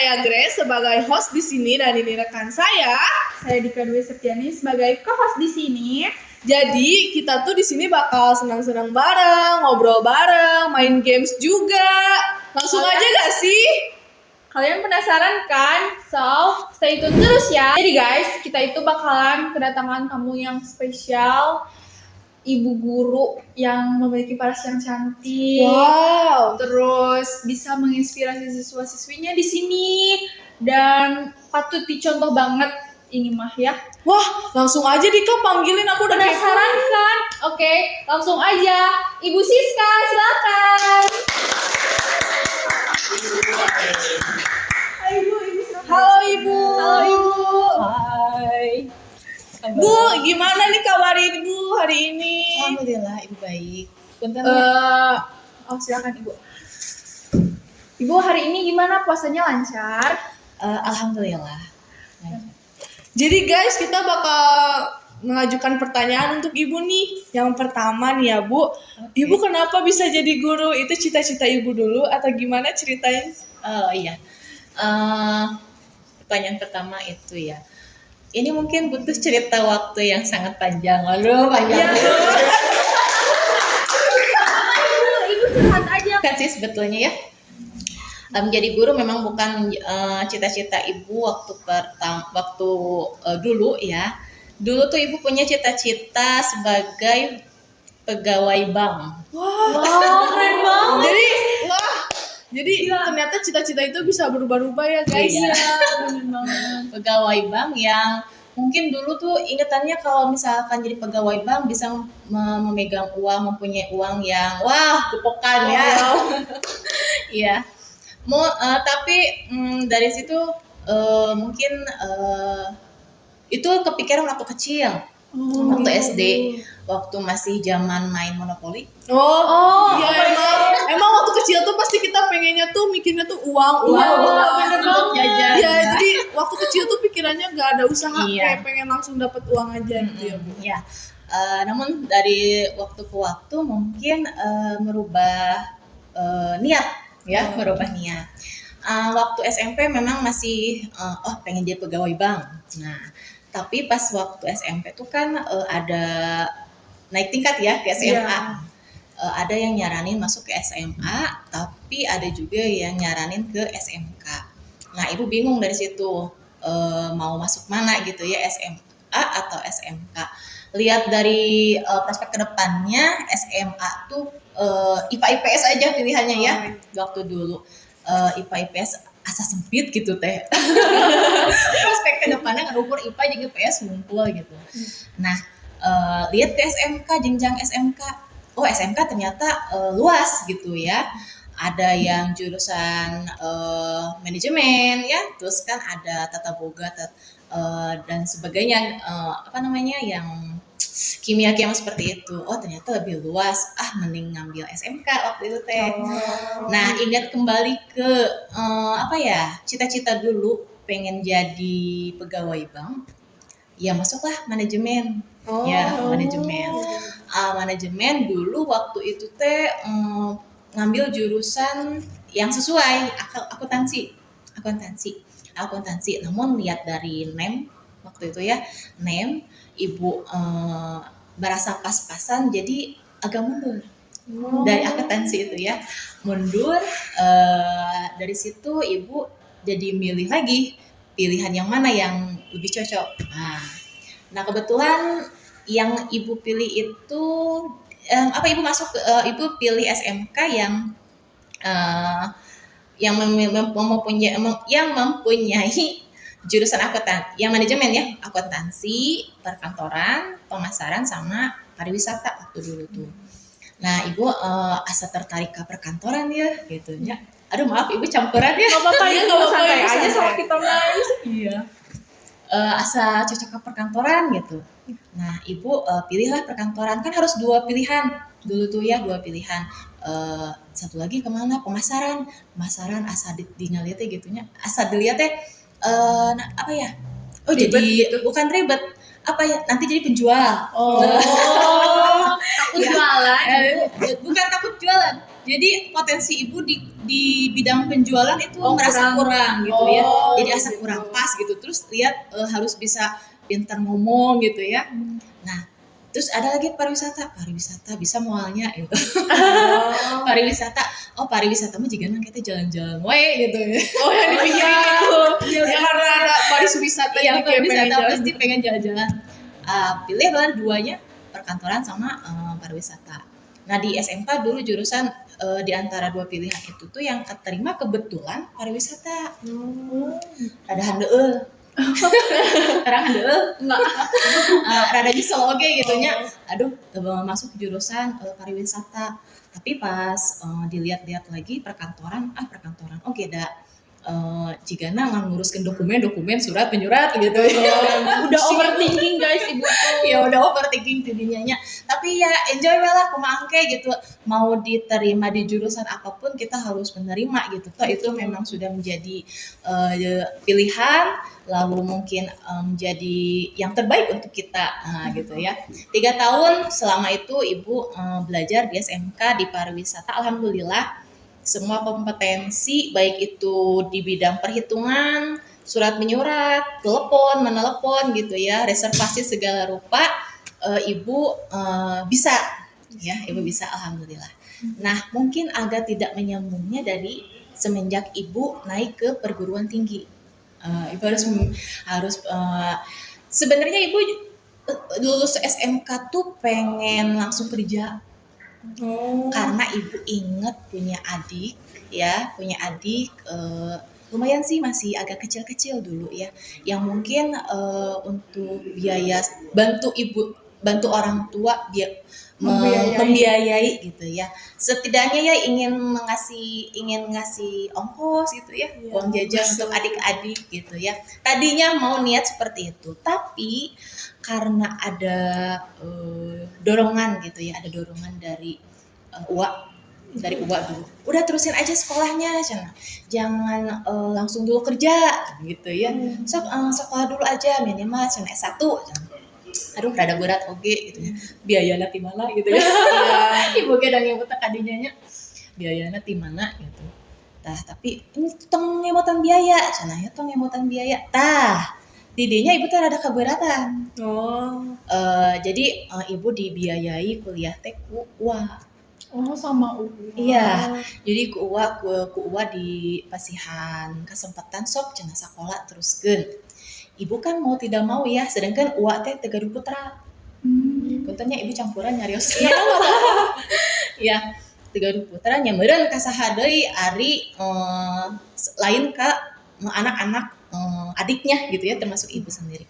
saya Grace sebagai host di sini dan ini rekan saya. Saya Dika Dwi Septiani sebagai co-host di sini. Jadi kita tuh di sini bakal senang-senang bareng, ngobrol bareng, main games juga. Langsung aja gak sih? Kalian penasaran kan? So, stay tune terus ya. Jadi guys, kita itu bakalan kedatangan tamu yang spesial, ibu guru yang memiliki paras yang cantik. Wow. Terus bisa menginspirasi siswa-siswinya di sini dan patut dicontoh banget ini mah ya. Wah, langsung aja Dika panggilin, aku udah Penasaran kan? Oke, langsung aja. Ibu Siska, silakan. Hai Ibu, silakan. Halo Ibu. Halo Ibu. Hai. Bu, gimana nih kabar Ibu hari ini? Alhamdulillah Ibu baik. Punten Silakan Ibu. Ibu hari ini gimana, puasanya lancar? alhamdulillah. Jadi guys, kita bakal mengajukan pertanyaan untuk Ibu nih. Yang pertama nih ya Bu, Ibu kenapa bisa jadi guru? Itu cita-cita Ibu dulu atau gimana ceritain? Oh iya. Pertanyaan pertama itu ya. Ini mungkin butuh cerita waktu yang sangat panjang. Waduh, panjang. Ibu curhat aja. Kan sih sebetulnya ya. Menjadi guru memang bukan cita-cita Ibu waktu dulu ya. Dulu tuh Ibu punya cita-cita sebagai pegawai bank. Wow, keren banget. Jadi ternyata cita-cita itu bisa berubah-ubah ya guys. Iya. Bener banget. Pegawai bank yang mungkin dulu tuh ingatannya kalau misalkan jadi pegawai bank bisa memegang uang, mempunyai uang yang gepokan ya. Iya. Tapi dari situ mungkin itu kepikiran waktu kecil, waktu SD, waktu masih zaman main monopoli. Iya emang waktu kecil tuh pasti kita pengennya tuh mikirnya tuh uang. bener banget. Jajan. Iya, jadi waktu kecil tuh pikirannya nggak ada usaha, Iya. kayak pengen langsung dapat uang aja gitu ya Bu. Ya. Namun dari waktu ke waktu mungkin merubah niat ya, merubah niat. Waktu SMP memang masih pengen jadi pegawai bank. Nah, tapi pas waktu SMP tuh kan ada naik tingkat ya ke SMA. Iya. Ada yang nyaranin masuk ke SMA, tapi ada juga yang nyaranin ke SMK. Nah, Ibu bingung dari situ mau masuk mana gitu ya, SMA atau SMK. Lihat dari prospek kedepannya, SMA tuh IPA IPS aja pilihannya ya. Waktu dulu IPA IPS asa sempit gitu teh. Prospek kedepannya ngerukur IPA juga IPS ngumpul gitu. Nah, lihat ke SMK, jenjang SMK. Oh, SMK ternyata luas gitu ya. Ada yang jurusan manajemen ya, terus kan ada tata boga dan sebagainya, yang kimia seperti itu. Oh, ternyata lebih luas. Mending ngambil SMK waktu itu teh. Nah, ingat kembali ke cita-cita dulu pengen jadi pegawai bank. Ya masuklah manajemen. Manajemen. Manajemen dulu waktu itu teh ngambil jurusan yang sesuai akuntansi. Namun lihat dari NEM waktu itu ya, NEM Ibu berasa pas-pasan jadi agak mundur dari akuntansi itu ya, mundur. Dari situ Ibu jadi milih lagi pilihan yang mana yang lebih cocok. Nah kebetulan yang Ibu pilih itu Ibu masuk Ibu pilih SMK yang mempunyai jurusan yang manajemen ya, akuntansi, perkantoran, pemasaran sama pariwisata waktu dulu tuh. Nah Ibu asa tertarik ke perkantoran ya gitu ya. Aduh maaf Ibu campuran ya. Gak apa-apa ya, gak apa-apa ya, aja sama kita guys. Iya. Asa cocok ke perkantoran gitu. Nah, Ibu pilihlah perkantoran. Kan harus 2 pilihan. Dulu tuh ya 2 pilihan. Satu lagi kemana? Pemasaran asa dilihat gitunya. Asa dilihat Ribet jadi gitu. bukan ribet. Nanti jadi penjual. Takut jualan. Bukan takut jualan. Jadi potensi ibu di bidang penjualan itu merasa kurang. kurang gitu ya. Oh, Jadi asa kurang pas gitu. Terus lihat harus bisa pintar ngomong gitu ya. Nah, terus ada lagi pariwisata bisa mualnya gitu. Pariwisata, pariwisata mah juga kita jalan-jalan wae gitu. Oh, yang dipikirin itu. Ya karena ada pariwisata Yang jadi kayak pengen pariwisata jalan. pasti pengen jalan-jalan. Pilih adalah duanya, perkantoran sama pariwisata. Nah di SMK dulu jurusan di antara dua pilihan itu tuh yang keterima kebetulan pariwisata. Rada handeueul. Karena handeueul. Enggak. Rada nyesel oge gitu nya. Aduh, masuk jurusan pariwisata. Tapi pas dilihat-lihat lagi perkantoran, oke dah. Jigana nguruskan dokumen surat penyurat gitu ya. Udah overthinking guys ibu tuh. Ya udah overthinking jadinya nya. Tapi ya enjoy lah kumaha gitu. Mau diterima di jurusan apapun kita harus menerima gitu. Toh itu memang sudah menjadi pilihan, lalu mungkin menjadi yang terbaik untuk kita gitu ya. 3 tahun selama itu ibu belajar di SMK di pariwisata. Alhamdulillah semua kompetensi baik itu di bidang perhitungan, surat menyurat, telepon, menelepon gitu ya, reservasi segala rupa ibu bisa ya, ibu bisa alhamdulillah. Nah, mungkin agak tidak menyambungnya dari semenjak ibu naik ke perguruan tinggi. Ibu harus sebenarnya ibu lulus SMK tuh pengen langsung kerja. Karena ibu inget punya adik lumayan sih masih agak kecil-kecil dulu ya, yang mungkin untuk biaya bantu orang tua membiayai gitu ya, setidaknya ya ingin ngasih ongkos gitu ya, uang jajan untuk adik-adik gitu ya. Tadinya mau niat seperti itu, tapi karena ada dorongan gitu ya, ada dorongan dari dari uwa dulu, udah terusin aja sekolahnya, jangan langsung dulu kerja gitu ya, sekolah dulu aja minimal S1. Aduh rada berat gitu ya, biayana ti mana gitu ya. Ibu kadang ibu tadinya nya biayana ti mana gitu. Tapi ini tong ngemotan biaya, didinya ibu tuh rada keberatan. Jadi ibu dibiayai kuliah teh ku UA. Sama UA. Iya, jadi ku UA di pasihan kesempatan sok cenah sakola teruskeun. Ibu kan mau tidak mau ya, sedangkan UA teh Tegaduh Putra. Puntennya ibu campuran nyarios. Iya, Tegaduh Putra nya meureun ka saha deui ari lain ka anak-anak adiknya gitu ya, termasuk ibu sendiri.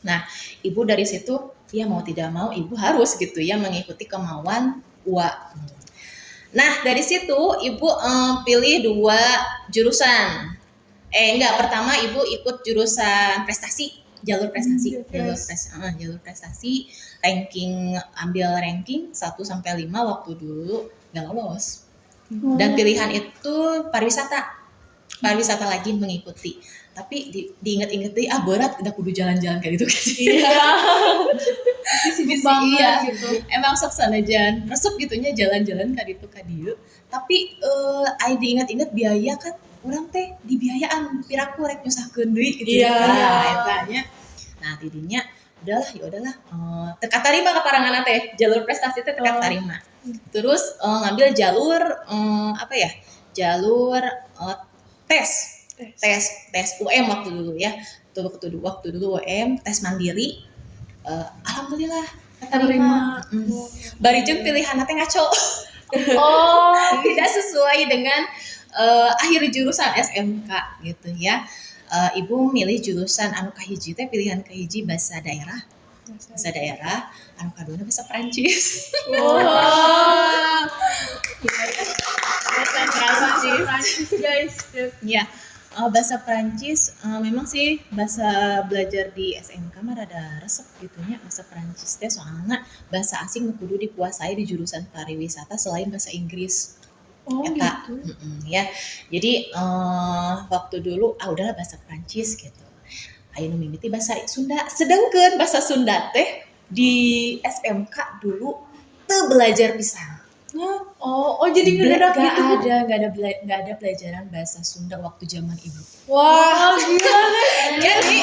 Nah, ibu dari situ ya mau tidak mau ibu harus gitu ya mengikuti kemauan UA. Nah, dari situ ibu pilih 2 jurusan. Pertama ibu ikut jurusan prestasi, jalur prestasi, jalur prestasi, ambil ranking 1 sampai 5 waktu dulu nggak lolos. Dan pilihan itu pariwisata lagi mengikuti. Tapi diinget-inget deh, berat udah kudu jalan-jalan kayak gitu. Sibuk banget gitu. Emang sok sanajan resep gitunya jalan-jalan ka ditu ka dieu. Tapi diinget-inget biaya kan urang teh dibiayaan piraku rek nyusahkeun deui gitu ya. Eta nya. Nah, tidinya udahlah teka tarima ka paranganna teh, jalur prestasi teh teka tarima. Terus ngambil jalur jalur tes UM waktu dulu ya. Waktu dulu UM tes mandiri. Alhamdulillah keterima. Barijeun pilihan teh ngaco. Tidak sesuai dengan akhir jurusan SMK gitu ya. Ibu milih jurusan anu kahiji teh pilihan kahiji bahasa daerah, anu kadua bahasa Prancis. Bahasa Prancis guys. Ya. Bahasa Prancis memang sih bahasa belajar di SMK mah rada resep gitu nya, bahasa Prancis teh soalnya bahasa asing nu kudu dikuasai di jurusan pariwisata selain bahasa Inggris. Eta. Gitu. Ya. Jadi waktu dulu udahlah bahasa Prancis gitu. Aya nu mimiti bahasa Sunda, sedangkeun bahasa Sunda teh di SMK dulu teu belajar pisan. Oh, jadi ngedadak gitu. nggak ada pelajaran bahasa Sunda waktu zaman ibu. Wah, gila. Jadi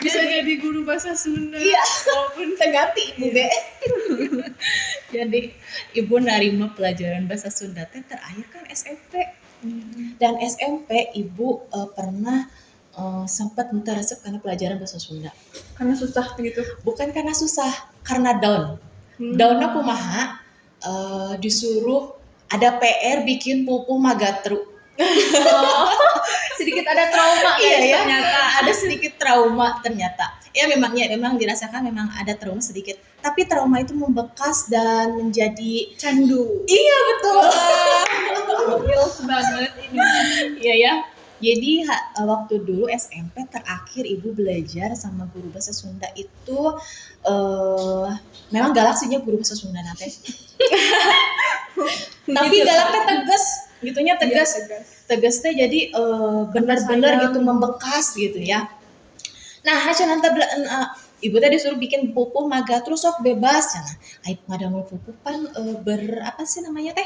Bisa jadi guru bahasa Sunda. Iya. Walaupun terganti ibu be. Jadi ibu narima pelajaran bahasa Sunda teh terakhir kan SMP. Dan SMP ibu pernah sempat menterasep karena pelajaran bahasa Sunda. Karena susah gitu. Bukan karena susah, karena down. Downnya kumaha disuruh ada PR bikin pupuh magatru. Sedikit ada trauma Iya guys, ya, ternyata. ada sedikit trauma ternyata. Ya memang dirasakan memang ada trauma sedikit. Tapi trauma itu membekas dan menjadi Candu. iya betul. Feels banget ini. Iya ya. Jadi waktu dulu SMP terakhir ibu belajar sama guru bahasa Sunda itu memang galak sihnya guru bahasa Sunda nate. Tapi galaknya tegas, gitunya tegas. Iya, tegas. Tegasnya jadi benar-benar sayang. gitu membekas gitu ya. Nah, hasil nanti ibu tadi disuruh bikin pupuh maga terus sok bebas cenah. Ai ngadamel pupuh pan apa sih namanya teh?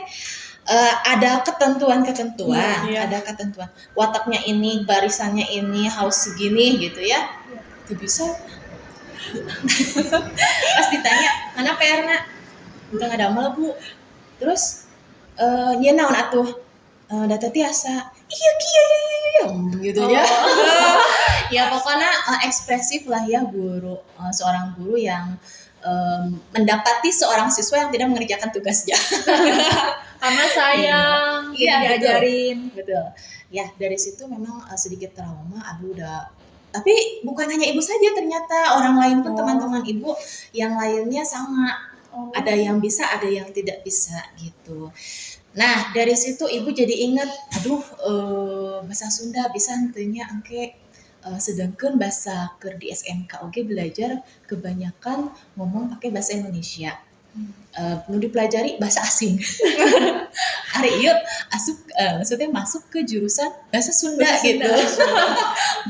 Ada ketentuan-ketentuan, Iya. ada ketentuan. Wataknya ini, barisannya ini harus segini gitu ya. Itu bisa. Pas ditanya, "Mana PR-na?" Udah ngadamel, Bu. Terus nya naon atuh? Data tiasa. Iya kieu gitu ya. Ya pokoknya ekspresif lah ya guru, seorang guru yang mendapati seorang siswa yang tidak mengerjakan tugasnya. Karena sayang, Iya, diajarin. Betul. Ya dari situ memang sedikit trauma. Aduh udah. Tapi bukan hanya ibu saja ternyata orang lain pun teman-teman ibu yang lainnya sama. Oh. Ada yang bisa, ada yang tidak bisa gitu. Nah dari situ ibu jadi ingat, aduh bahasa Sunda bisa henteunya engke sedangkan bahasa keur di SMK oke belajar kebanyakan ngomong pakai bahasa Indonesia. Nu dipelajari bahasa asing. Hari ieu maksudnya masuk ke jurusan bahasa Sunda gitu.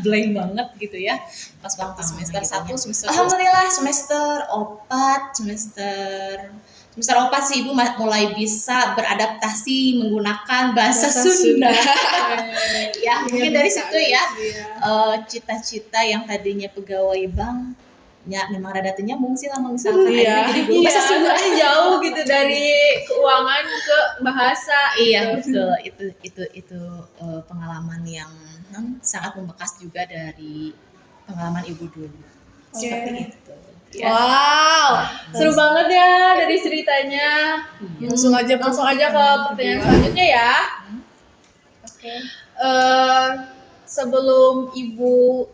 Blank banget gitu ya. Pas waktu semester 1, semester alhamdulillah semester 4, semester 4 sih ibu mulai bisa beradaptasi menggunakan bahasa Sunda. Ya, mungkin dari situ ya. Cita-cita yang tadinya pegawai bank ya memang rada teu nyambung sih lamun misalkan Iya. akhirnya jadi guru bahasa Sunda. Soalnya jauh gitu dari keuangan ke bahasa. Iya betul, itu pengalaman yang sangat membekas juga dari pengalaman ibu dulu. Seperti itu. Ya. Wow, seru banget ya dari ceritanya. Langsung aja ke pertanyaan selanjutnya ya. Oke. Sebelum ibu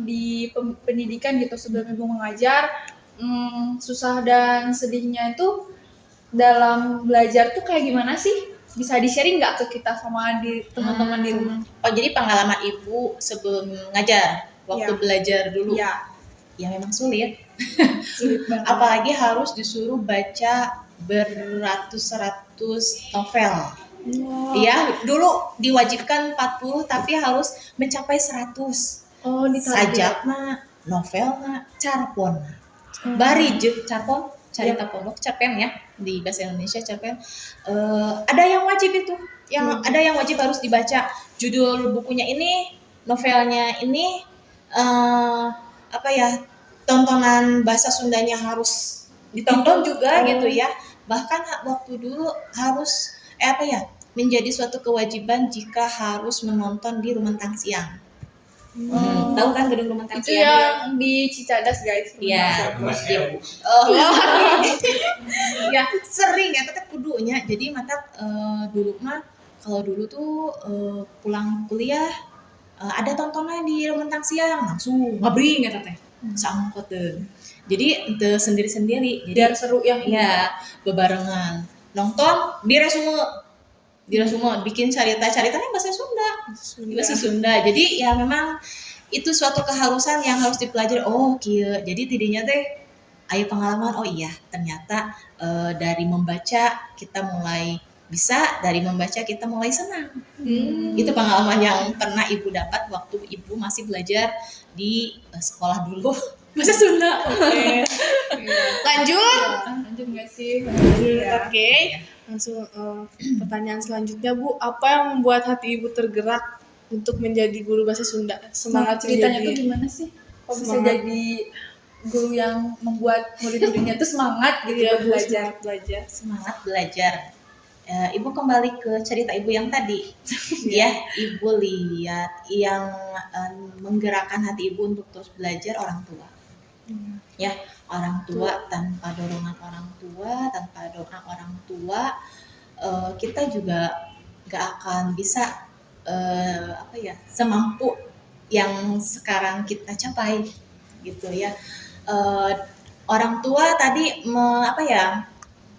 di pendidikan gitu, sebelum ibu mengajar, susah dan sedihnya itu dalam belajar tuh kayak gimana sih? Bisa di-sharing nggak ke kita sama di teman-teman di rumah? Oh jadi pengalaman ibu sebelum ngajar waktu Ya. belajar dulu Iya, ya memang sulit. sulit banget. Apalagi harus disuruh baca beratus-ratus novel. Iya, dulu diwajibkan 40 tapi harus mencapai 100. Oh, Sajak novel carpon. Bari jeung carpon, carita pondok cerpen ya di bahasa Indonesia cerpen. Ada yang wajib itu, ada yang wajib harus dibaca. Judul bukunya ini, novelnya ini apa ya? Tontonan bahasa Sundanya harus ditonton juga gitu ya. Bahkan waktu dulu harus menjadi suatu kewajiban jika harus menonton di Rumentang Siang. Tahu kan gedung Rumentang Itu Siang? yang di Cicadas guys. Iya. Masih Oh. Ya, sering ya tetap kudunya. Jadi mata dulu mah kalau dulu tuh pulang kuliah ada tontonan di Rumentang Siang langsung ngabring ya teh. Saangkot teh. Jadi itu sendiri-sendiri. Jadi Biar seru ya. ya bebarengan nonton di resume bikin caritanya bahasa Sunda jadi ya memang itu suatu keharusan yang harus dipelajari. Oh kieu jadi tidinya teh aya pengalaman. Oh iya ternyata dari membaca kita mulai bisa, dari membaca kita mulai senang. Itu pengalaman yang pernah ibu dapat waktu ibu masih belajar di sekolah dulu. bahasa Sunda. Oke. Lanjut. Lanjut nggak sih? Oke. Langsung pertanyaan selanjutnya Bu, apa yang membuat hati Ibu tergerak untuk menjadi guru bahasa Sunda? Semangat Semangat ceritanya menjadi tuh gimana sih? Kok bisa Semangat. jadi guru yang membuat murid-muridnya tuh semangat gitu Iya, buat Bu, belajar. semangat belajar. Semangat belajar. Ibu kembali ke cerita ibu yang tadi. Ya, ibu lihat yang menggerakkan hati ibu untuk terus belajar orang tua. Ya, orang tua tanpa dorongan orang tua, tanpa doa orang tua, kita juga gak akan bisa semampu yang sekarang kita capai gitu ya. Orang tua tadi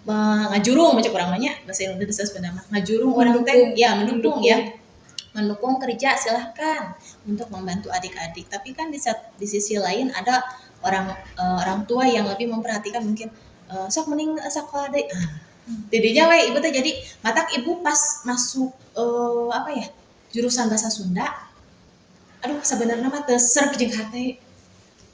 ngajurung macam orang banyak bahasa Indonesia sebenarnya ngajurung orang teh ya mendukung kerja silahkan untuk membantu adik-adik, tapi kan di sisi lain ada orang tua yang lebih memperhatikan mungkin sok mending sekolah deh didinya we ibu teh jadi matak ibu pas masuk jurusan bahasa Sunda aduh sebenarnya mah teu serg jeung hate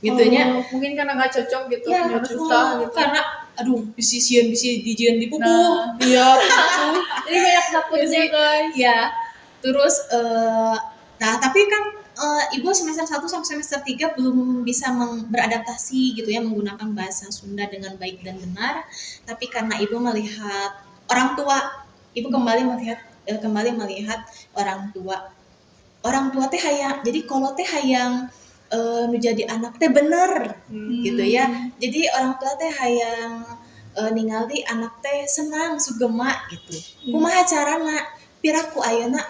gitunya. Mungkin karena nggak cocok gitu, Ya, harus susah gitu. karena aduh bisi dijian di pupuk. Iya. Jadi banyak takutnya guys. Ya. Terus tapi kan ibu semester 1 sampai semester 3 belum bisa beradaptasi gitu ya menggunakan bahasa Sunda dengan baik dan benar. Tapi karena ibu melihat orang tua, ibu kembali melihat orang tua. Orang tua teh hayang. Jadi kalau teh hayang menjadi anak teh bener gitu ya. Jadi orang tua teh hayang ningali anak teh senang sugema gitu. Kumaha carana? Piraku ayeuna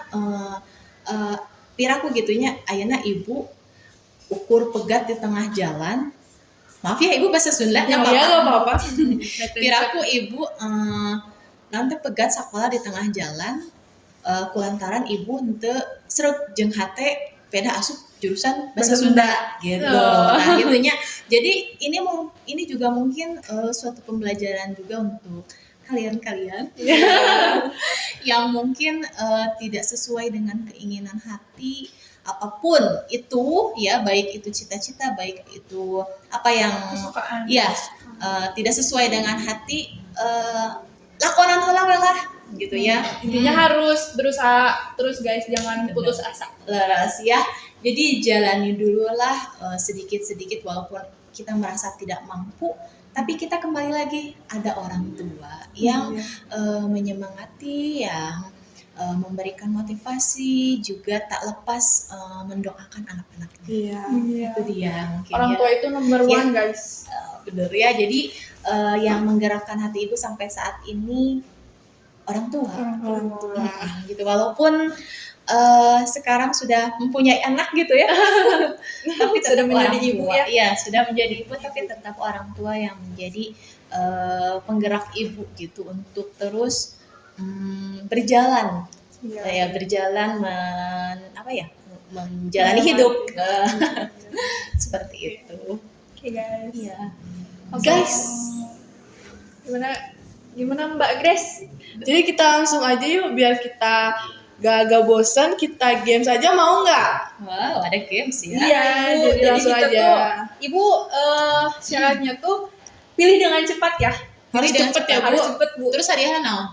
piraku gitunya ayeuna ibu ukur pegat di tengah jalan. Maaf ya ibu bahasa Sunda Ya enggak apa-apa. Piraku ibu nanti pegat sekolah di tengah jalan kulantaran ibu henteu sreg jeung hate peda asup jurusan bahasa Sunda gitu. Nah, gitunya. Jadi ini juga mungkin suatu pembelajaran juga untuk kalian yang mungkin tidak sesuai dengan keinginan hati apapun itu ya, baik itu cita-cita, baik itu apa yang Kesukaan. ya tidak sesuai dengan hati, lakonan heula we lah gitu ya. Intinya harus berusaha terus guys, jangan putus asa. Leres ya. Jadi jalani dulu lah sedikit-sedikit walaupun kita merasa tidak mampu, tapi kita kembali lagi ada orang tua yang menyemangati, yang memberikan motivasi, juga tak lepas mendoakan anak-anaknya. Iya. Itu dia mungkin Orang ya. tua itu number one guys. Bener ya. Jadi yang menggerakkan hati ibu sampai saat ini orang tua. Orang tua. Gitu walaupun sekarang sudah mempunyai anak gitu ya, tapi tetap Sudah menjadi orang ibu tua. ya? Iya, sudah menjadi ibu, tapi tetap orang tua yang menjadi penggerak ibu gitu untuk terus berjalan, ya berjalan menjalani hidup seperti itu. Oke guys. Iya. Oke. Guys. Gimana Mbak Grace? Jadi kita langsung aja yuk biar kita gak bosan, kita games aja mau nggak? Wow, ada games ya. Iya, Ibu, jadi langsung kita aja. tuh, Ibu syaratnya tuh pilih dengan cepat ya. Harus Jadi cepet ya, Bu. Harus cepet Bu. Terus hadiahnya naon?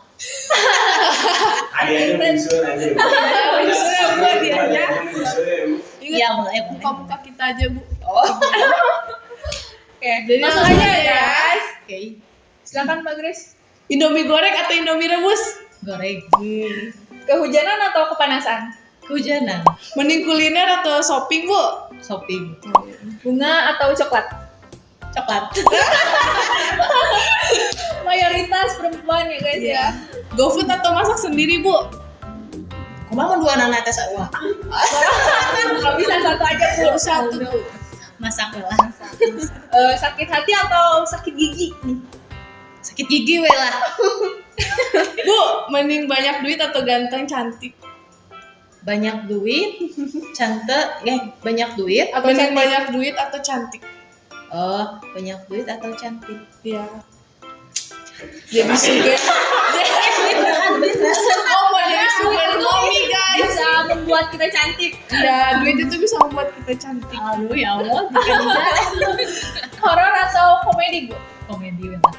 Ayahnya muncul aja. Iya, boleh. Buka-buka kita aja, Bu. Oke, Jadi langsung langsung aja aja ya ya. guys. Oke, Silakan Mbak Grace. Indomie goreng atau Indomie rebus? goreng. Kehujanan atau kepanasan? Kehujanan. Mending kuliner atau shopping, Bu? Shopping. Bunga atau coklat? Coklat. Mayoritas perempuan ya guys ya. GoFood atau masak sendiri, Bu? Kumaha mun dua anak tes uang. Nggak bisa satu aja Bu. Satu, Bu. Masak lah. Sakit hati atau sakit gigi nih? Sakit gigi we lah. Bu, mending banyak duit atau ganteng cantik? Banyak duit, banyak duit. Atau Mending cantik? banyak duit atau cantik? Oh, banyak duit atau cantik? Iya. Jadi sugar. Oh, mau jadi sugar mommy, guys. Bisa membuat kita cantik. Ya, duit itu bisa membuat kita cantik. Aduh ya Allah, bikin jalan. Horor atau komedi, Bu? Komedi benar.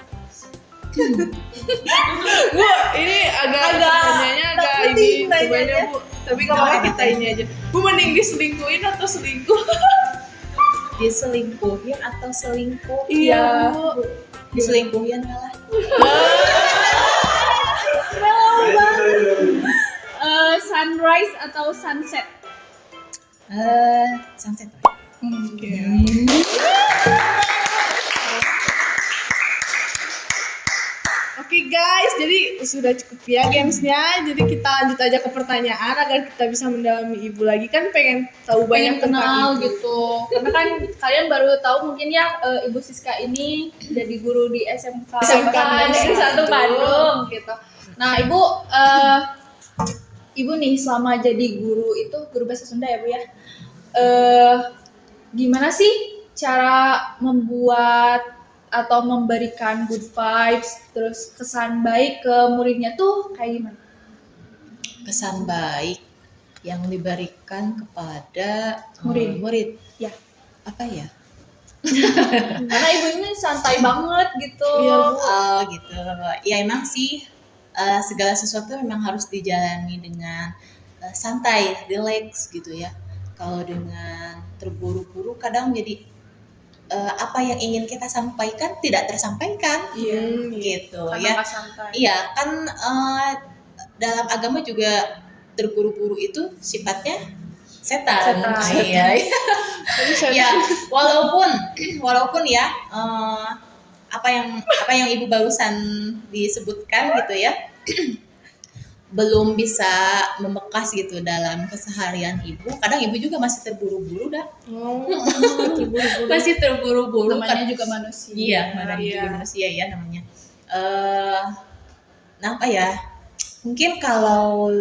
Bu, ini agak pertanyaannya agak penting ini sebenarnya nanyanya. Bu. Tapi kalau apa kita ini aja. Bu mending diselingkuhin atau selingkuh? Diselingkuhin atau selingkuh? Iya, Bu. Diselingkuhin malah. Sunrise atau sunset? Sunset. Oke guys, jadi sudah cukup ya gamesnya. Jadi kita lanjut aja ke pertanyaan agar kita bisa mendalami ibu lagi, kan pengen tahu banyak Pengen kenal tentang ibu. gitu. Karena kan kalian baru tahu mungkin ya Ibu Siska ini jadi guru di SMK SMK Negeri 1 Bandung gitu. Nah, Ibu nih selama jadi guru bahasa Sunda ya, Bu ya. Gimana sih cara membuat atau memberikan good vibes terus kesan baik ke muridnya tuh kayak gimana? Kesan baik yang diberikan kepada Murid. Ya. Apa ya? Karena ibu ini santai banget gitu. Iya, Bu. Oh gitu. Ya emang sih segala sesuatu memang harus dijalani dengan santai, relax gitu ya. Kalau dengan terburu-buru kadang jadi apa yang ingin kita sampaikan tidak tersampaikan. Iya, Gitu Karena ya. nggak santai. Iya kan dalam agama juga terburu-buru itu sifatnya setan. Setan. Iya. Tapi saya Ya walaupun ya apa yang ibu barusan disebutkan gitu ya belum bisa membekas gitu dalam keseharian ibu. Kadang ibu juga masih terburu-buru dah. terburu-buru. Masih terburu-buru. Namanya juga manusia. Iya, namanya Iya. juga manusia ya namanya. Nah apa ya? Mungkin kalau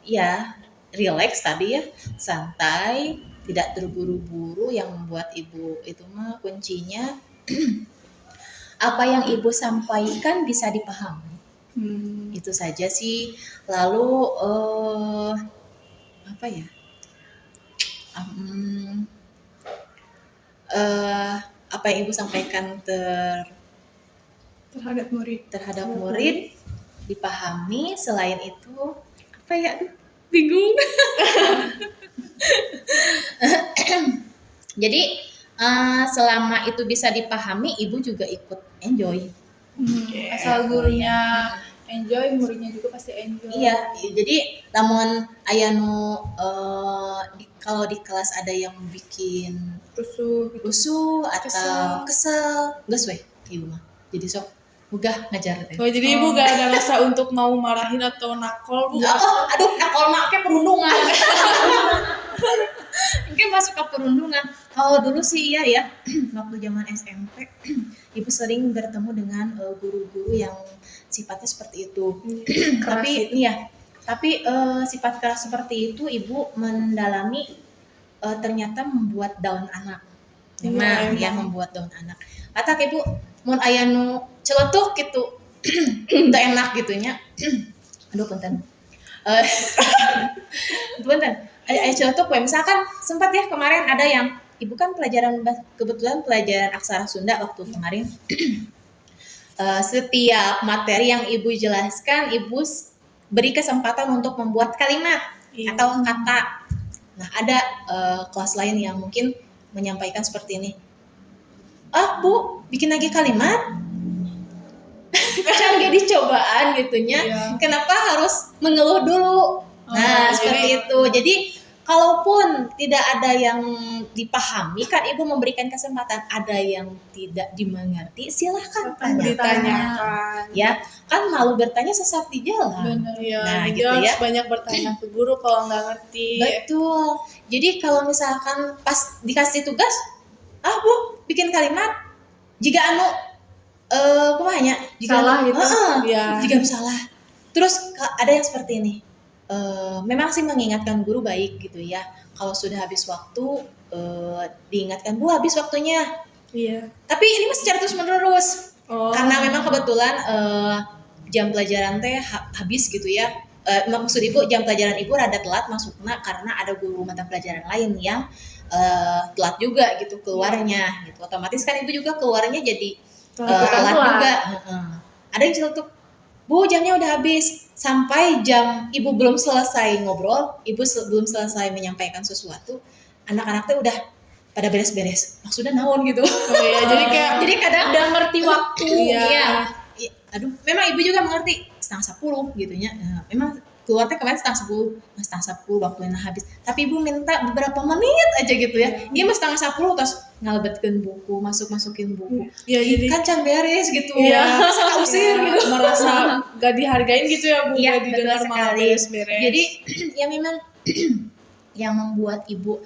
ya relax tadi ya, santai, tidak terburu-buru yang membuat ibu itu mah kuncinya apa yang ibu sampaikan bisa dipahami. Itu saja sih. Lalu apa ya? Apa yang ibu sampaikan Terhadap murid. terhadap murid dipahami. Selain itu apa ya? Aduh, bingung. Jadi selama itu bisa dipahami, ibu juga ikut enjoy. Asal gurunya enjoy, muridnya juga pasti enjoy. Iya, jadi namun aya nu kalau di kelas ada yang bikin Rusuh gitu. rusuh atau kesel, geus we ibu mah. Jadi sok mugah ngajar teh. Oh, jadi ibu gak ada rasa untuk mau marahin atau nakol, Bu? Aduh, nakol mah ke perundungan. Mungkin masuk ke perundungan. Kalau dulu sih iya ya, waktu zaman SMP, ibu sering bertemu dengan guru-guru yang sifatnya seperti itu. Tapi sifat keras seperti itu ibu mendalami ternyata membuat down anak. Memang Iya, ya membuat down anak. Kata ibu, mun aya nu celetuk gitu, teu enak gitunya. Aduh punten. Punten. Aya celetuk we. Misalkan sempat ya kemarin ada yang ibu kan kebetulan pelajaran aksara Sunda waktu kemarin. Setiap materi yang ibu jelaskan, ibu beri kesempatan untuk membuat kalimat atau kata. Nah, ada kelas lain yang mungkin menyampaikan seperti ini. Bu, bikin lagi kalimat? Canggih dicobaan gitunya. Iya. Kenapa harus mengeluh dulu? Nah, seperti itu. Jadi, kalaupun tidak ada yang dipahami, kan ibu memberikan kesempatan. Ada yang tidak dimengerti, silahkan Ditanyakan. Ya, kan malu bertanya sesat di jalan. Bener. Iya, Nah, jadi gitu harus ya. banyak bertanya ke guru kalau nggak ngerti. Betul. Jadi kalau misalkan pas dikasih tugas, Bu, bikin kalimat. Jika kumanya? Salah gitu. Iya. Jika salah. Terus ada yang seperti ini. Memang sih mengingatkan guru baik gitu ya. Kalau sudah habis waktu, diingatkan, Bu, habis waktunya. Iya. Tapi ini masih secara terus menerus. Oh. Karena memang kebetulan jam pelajaran teh habis gitu ya. Maksud ibu jam pelajaran ibu rada telat masuknya karena ada guru mata pelajaran lain yang telat juga gitu keluarnya gitu. Otomatis kan ibu juga keluarnya jadi Telat. telat juga. Ada yang celutuk, Bu jamnya udah habis, sampai jam ibu belum selesai ngobrol, ibu belum selesai menyampaikan sesuatu, anak-anak tuh udah pada beres-beres, maksudnya naon gitu. Oh iya, jadi kayak Jadi kadang Udah ngerti waktu. Iya. Aduh, memang ibu juga mengerti 9:30 gitu ya. Memang keluarnya kemarin 9:10 waktunya habis. Tapi ibu minta beberapa menit aja gitu ya. Dia mah 9:30 terus ngalebetkeun buku, masukin buku. Iya, jadi Kan can beres gitu. Iya. Masa usir ya, gitu. merasa gak dihargain gitu ya Bu, Iya, gak didengar betul malah sekali. beres-beres. Jadi ya memang yang membuat ibu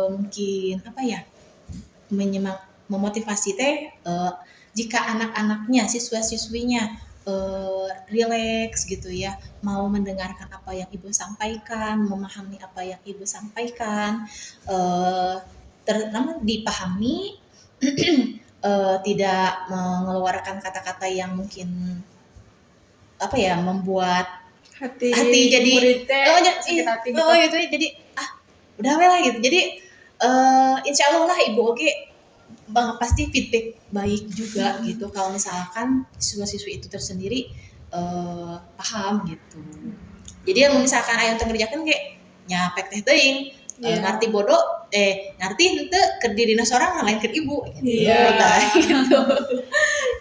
mungkin apa ya memotivasi teh jika anak-anaknya siswa-siswinya rileks gitu ya, mau mendengarkan apa yang ibu sampaikan, memahami apa yang ibu sampaikan, terutama dipahami, tidak mengeluarkan kata-kata yang mungkin apa ya membuat hati jadi murid teh sakit hati gitu. gitu ya. Jadi udah we lah gitu. Jadi insya Allah lah ibu oke pasti feedback baik juga gitu kalau misalkan siswa-siswi itu tersendiri paham gitu. Jadi yang misalkan aya teu ngerjakeun ge nyapek teh teuing ngarti bodoh ngarti henteu keur dirina sorang lain keur ibu gitu. Gitu.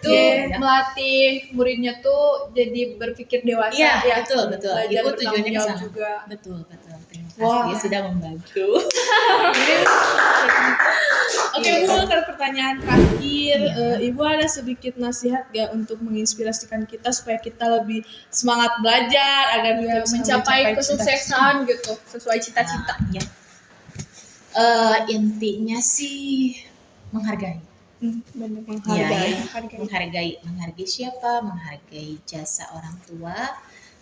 Itu melatih muridnya tuh jadi berpikir dewasa. Iya, ya. betul. Belajar Ibu bertanggung tujuannya ke jawab sana. juga. Betul. Terima Wah. kasih sudah membantu. Oke Bu, ke pertanyaan terakhir, Ibu ada sedikit nasihat gak untuk menginspirasikan kita supaya kita lebih semangat belajar agar kita bisa Mencapai cita-cita? kesuksesan gitu sesuai cita-cita. Ya. Intinya sih menghargai. Menghargai siapa, menghargai jasa orang tua,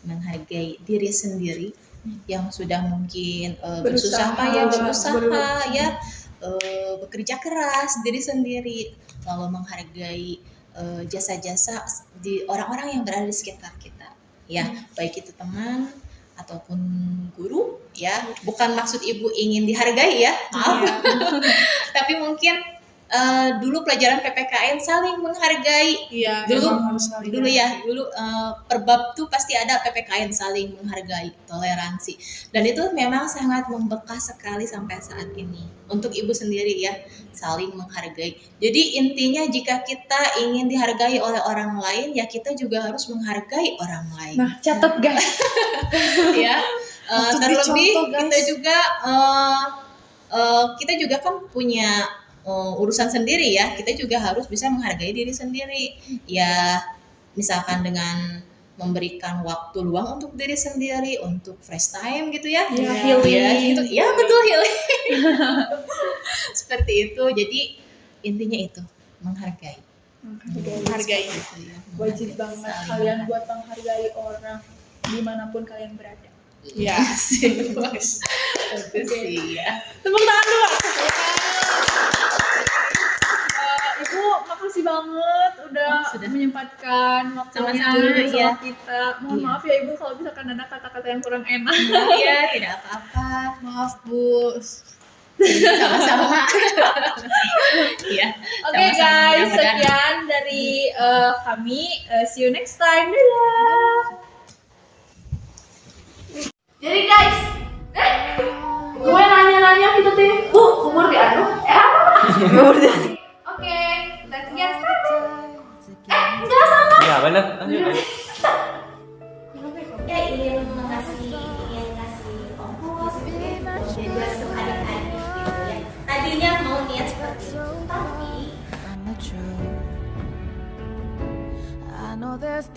menghargai diri sendiri yang sudah mungkin berusaha ya, bekerja keras diri sendiri, lalu menghargai jasa-jasa di orang-orang yang berada di sekitar kita, ya baik itu teman ataupun guru, ya bukan maksud ibu ingin dihargai ya, maaf, tapi mungkin dulu pelajaran PPKN saling menghargai. Iya, Dulu per bab tuh pasti ada PPKN saling menghargai, toleransi. Dan itu memang sangat membekas sekali sampai saat ini. Untuk ibu sendiri ya, saling menghargai. Jadi intinya jika kita ingin dihargai oleh orang lain, ya kita juga harus menghargai orang lain. Nah, catat guys. Ya. Terlebih dicontoh, guys. kita juga kan punya urusan sendiri ya, kita juga harus bisa menghargai diri sendiri ya, misalkan dengan memberikan waktu luang untuk diri sendiri, untuk fresh time gitu ya, healing. Ya, gitu. Ya betul, healing. Seperti itu. Jadi intinya itu menghargai. Hargai. Gitu ya. Wajib banget kalian buat menghargai orang dimanapun kalian berada. Iya. Bagus. Bagus sih ya. Tepuk tangan dulu. Ibu makasih banget udah Sudah. menyempatkan waktunya Sama-sama, bersama ya. kita. Mohon Iya. maaf ya Ibu kalau misalkan ada kata-kata yang kurang enak. Iya, tidak apa-apa. Maaf Bu. Sama-sama. Iya. Oke Sama-sama, guys, mudah-mudahan. sekian dari kami. See you next time. Dadah. Jadi guys, gue nanya-nanya gitu teh, umur di anu? Oke, let's get started. Enggak sama. Ya benar. Ya ingin kasih ongkos gitu ya, jajan untuk adik-adik gitu ya. Tadinya mau niat seperti itu, tapi I'm the truth. I know there's